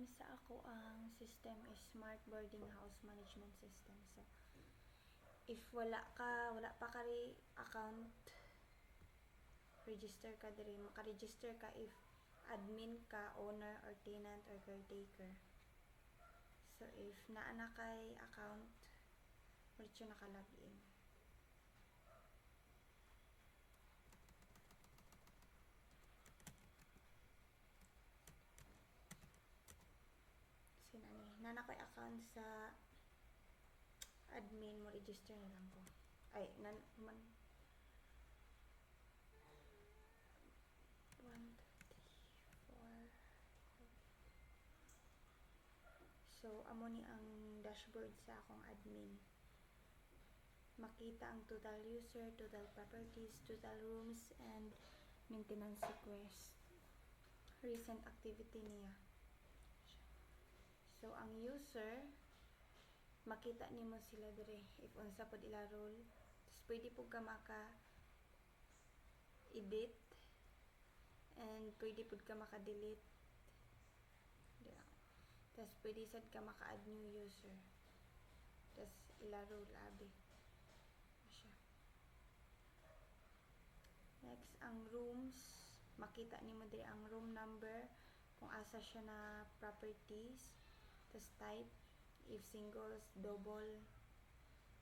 name sa ako ang system is Smart Boarding House Management System. So, if wala pa ka account, register ka diri. Maka-register ka if admin ka, owner, or tenant, or caretaker. So, if naana kay account, diretso naka-login. So, naana kay account sa admin mo, register na lang ko. Ay, 1, 2, 3, 4. So, amo ni ang dashboard sa akong admin. Makita ang total user, total properties, total rooms, and maintenance request. Recent activity niya. So, ang user, makita nimo sila dire if unsa pod ila role. Tapos, pwede po ka maka-edit and pwede po ka maka-delete. Tapos, pwede sad ka maka-add new user. Tapos, ila role abi. Siya. Next, ang rooms. Makita nimo dire ang room number, kung asa siya na properties. Tapos, type. If singles, double,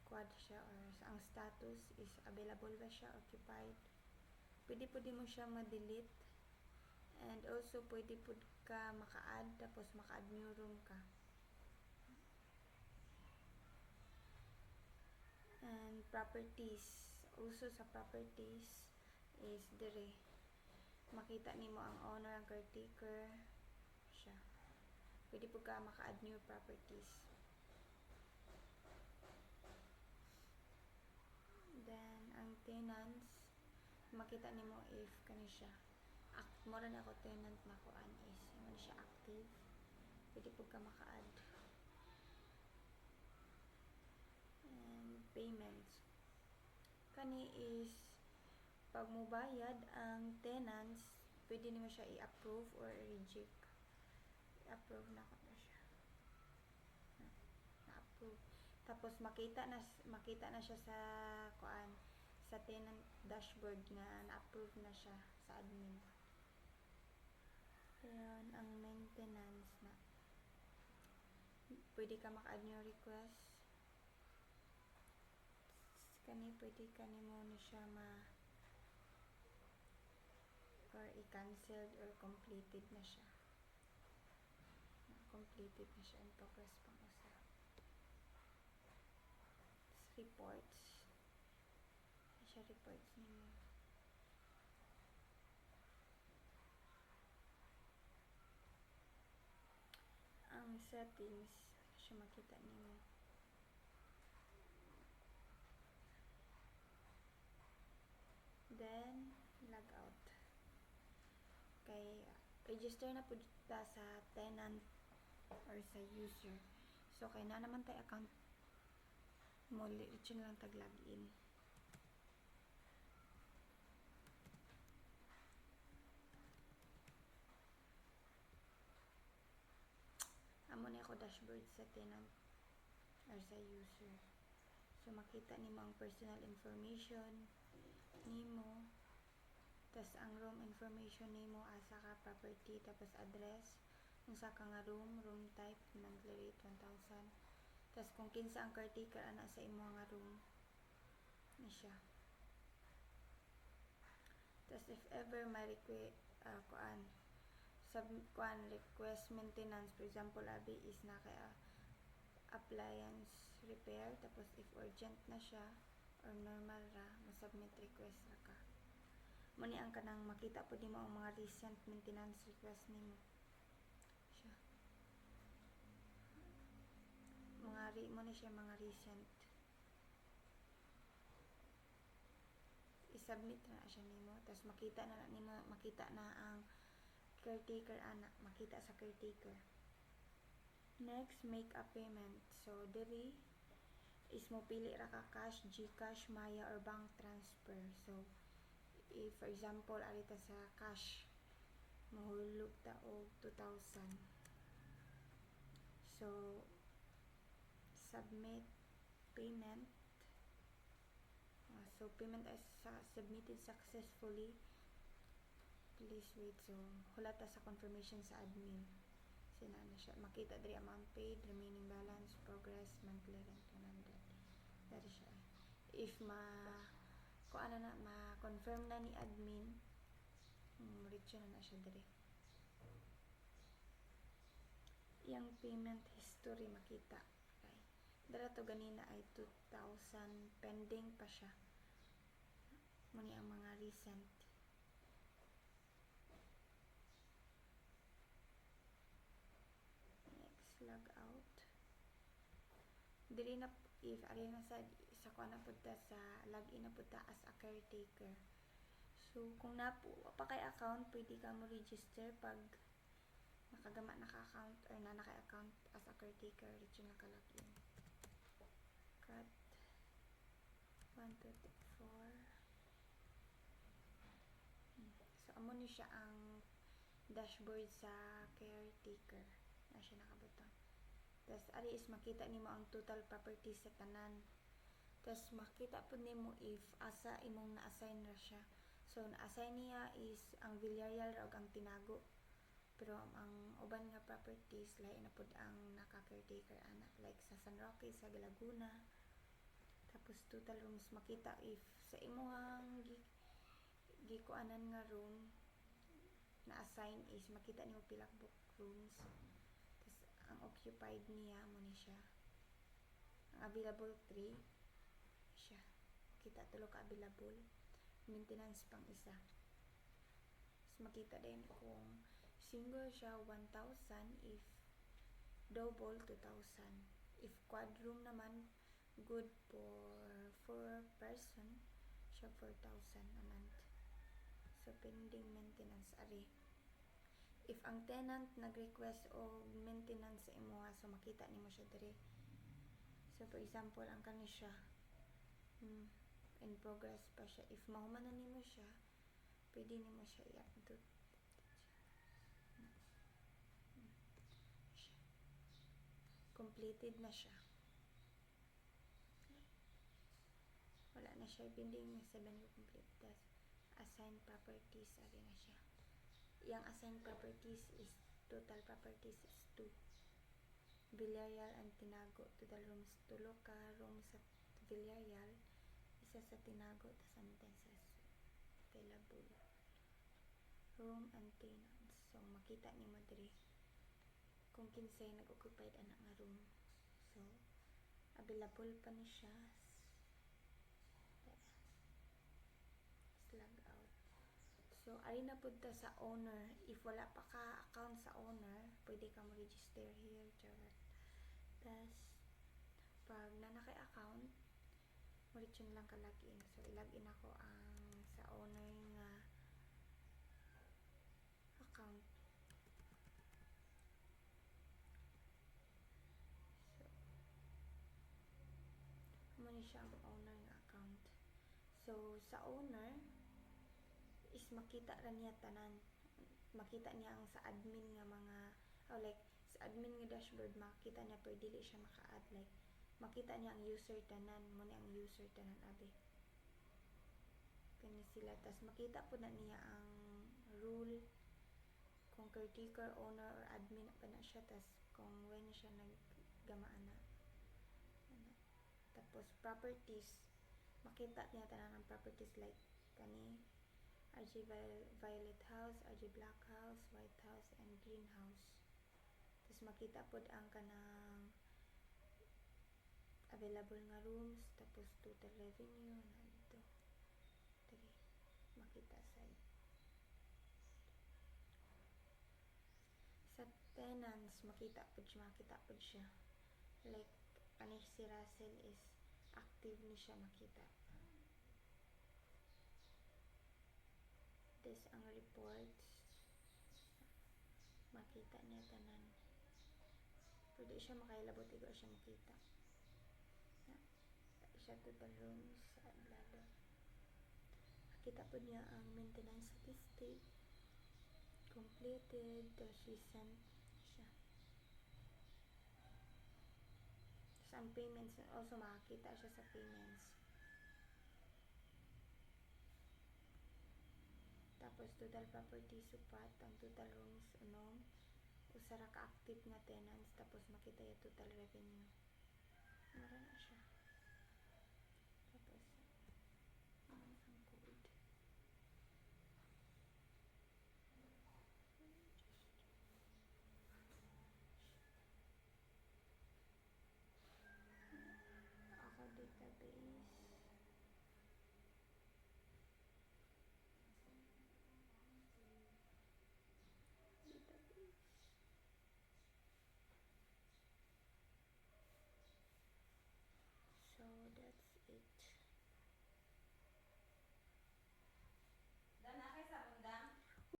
quad siya, or ang status is available ba siya, occupied. Pwede po di mo siya ma-delete. And also, pwede po ka maka-add, tapos maka-add new room ka. And properties. Also sa properties is dire. Makita nimo ang owner, ang caretaker, siya. Pwede po ka maka-add new properties. Then, ang tenants, makita nimo if kani siya. Mura na ako tenant na kuan is mo siya active. Pwede po ka maka-add. And payments. Kani is pag mo bayad ang tenants, pwede nimo siya i-approve or i-reject. I-approve na ko na siya. Na-approve. Tapos makita na siya sa kuan sa tenant dashboard nga na-approve na siya sa admin. Ayan, ang maintenance na. Pwede ka maka-add new request. Kani, pwede ka nimo ni siya or i-cancelled or completed na siya. Completed na siya in progress pang usa. Reports. Siya reports nimo. Ang settings, siya makita nimo. Then, log out. Kay, register na po ta sa tenant or sa user. So, kay na naman tayo account mo, ito lang tag-login. Amo na ako dashboard sa tenant or sa user. So, makita nimo ang personal information nimo. Tapos, ang room information nimo, asa ka property, tapos address, kung sa ka nga room type, monthly rate, 1,000. Tapos, kung kinsa ang caretaker, ana sa imo nga room, na siya. Tapos, if ever may request maintenance, for example, abi is na kaya appliance repair, tapos if urgent na siya or normal ra, masubmit request ra ka. Muni ang kanang makita po nimo ang mga recent maintenance request nimo. Siya. Mo ni siya mga recent. I-submit na siya nimo, tapos makita na ang caretaker ana, makita sa caretaker. Next, make a payment. So, diri is mo pili ra ka cash, GCash, Maya, or bank transfer. So, if for example, arita sa cash, mahulog ta og 2,000. So submit payment. So payment is submitted successfully. Please wait. So hulata sa confirmation sa admin. Sina na siya makita diri amount paid, remaining balance, progress, monthly rent 100. Dari siya. If ma-confirm na ni admin, reach na siya diri. Yang payment history makita. Okay. Dara to ganina ay 2,000 pending pa siya. Muni ang mga recent. Next, log out. Dili na if ari na sa kuha na punta sa login na punta as a caretaker. So kung pa kay account, pwede ka mo register pag nakagama naka-account or na naka-account as a caretaker, dito naka-login. Cut 1, 2, 3, 4. So amo ni siya ang dashboard sa caretaker. Na siya nakabuton. Tas ari is makita nimo ang total properties sa tanan. Tas makita pud nimo if asa imong na-assign ra siya. So na-assign niya is ang Villarreal ra ug ang Tinago. Pero ang uban nga properties lain na pud ang naka-caretaker ana, like sa San Roque, sa Laguna. Tapos total rooms makita if sa imong gikuanan nga room na-assign is makita nimo pila book rooms. Tapos ang occupied niya mo ni siya. Ang available 3 siya. Kita tulo ka available. Maintenance pang isa. Tapos makita din kung single siya 1,000, if double 2,000. If quad room naman good for 4 person siya 4,000 a month. So pending maintenance ari. If ang tenant nag-request og maintenance sa imuha, so makita nimo siya diri. So for example, ang kani siya in progress pa siya. If mahuman na nimo siya, pwede nimo siya i-update. Completed na siya. Wala na siya pending, 7 complete. Tas assign properties ari na siya. Yang assigned properties is total properties is 2. Villarreal and Tinago. Total rooms tulo ka room sa Villarreal, isa sa Tinago, tas maintenance available. Room and tenants. So makita nimo diri kung kinsay nag-occupied ana nga room. So available pa ni siya. Log out. So ari na pud ta sa owner. If wala pa ka account sa owner, pwede ka mo register here. Charot. Tas pag na kay account, mo lang ka login. So i-login ako ang sa owner nga account. So mo ni siya ang owner nga account. So sa owner is makita ra niya tanan. Makita niya ang sa admin nga mga like sa admin nga dashboard, makita niya pero dili siya maka-add, like makita niya ang user tanan, mo ni ang user tanan abi. Kani sila, tas makita po na niya ang rule kung caretaker, owner or admin pa na siya, tas kung when siya naggamaan na. Tapos properties, makita niya tanan ang properties like kani RJ Violet House, RJ Black House, White House, and Green House. Tapos makita pod ang kanang available nga rooms, tapos total revenue na dito. Dali, makita sa tenants, makita pod siya. Like kani si Russell is active ni siya, makita. This ang reports, makita niya tanan. Pero di siya makailabot, igo siya makita. Siya total rooms sa lado. Makita po niya ang maintenance statistic, completed, recent siya. ang payments also makakita siya sa payments. Tapos total property supat, ang total rooms unom, usa ra ka active nga tenants, tapos makita yung total revenue. Mara na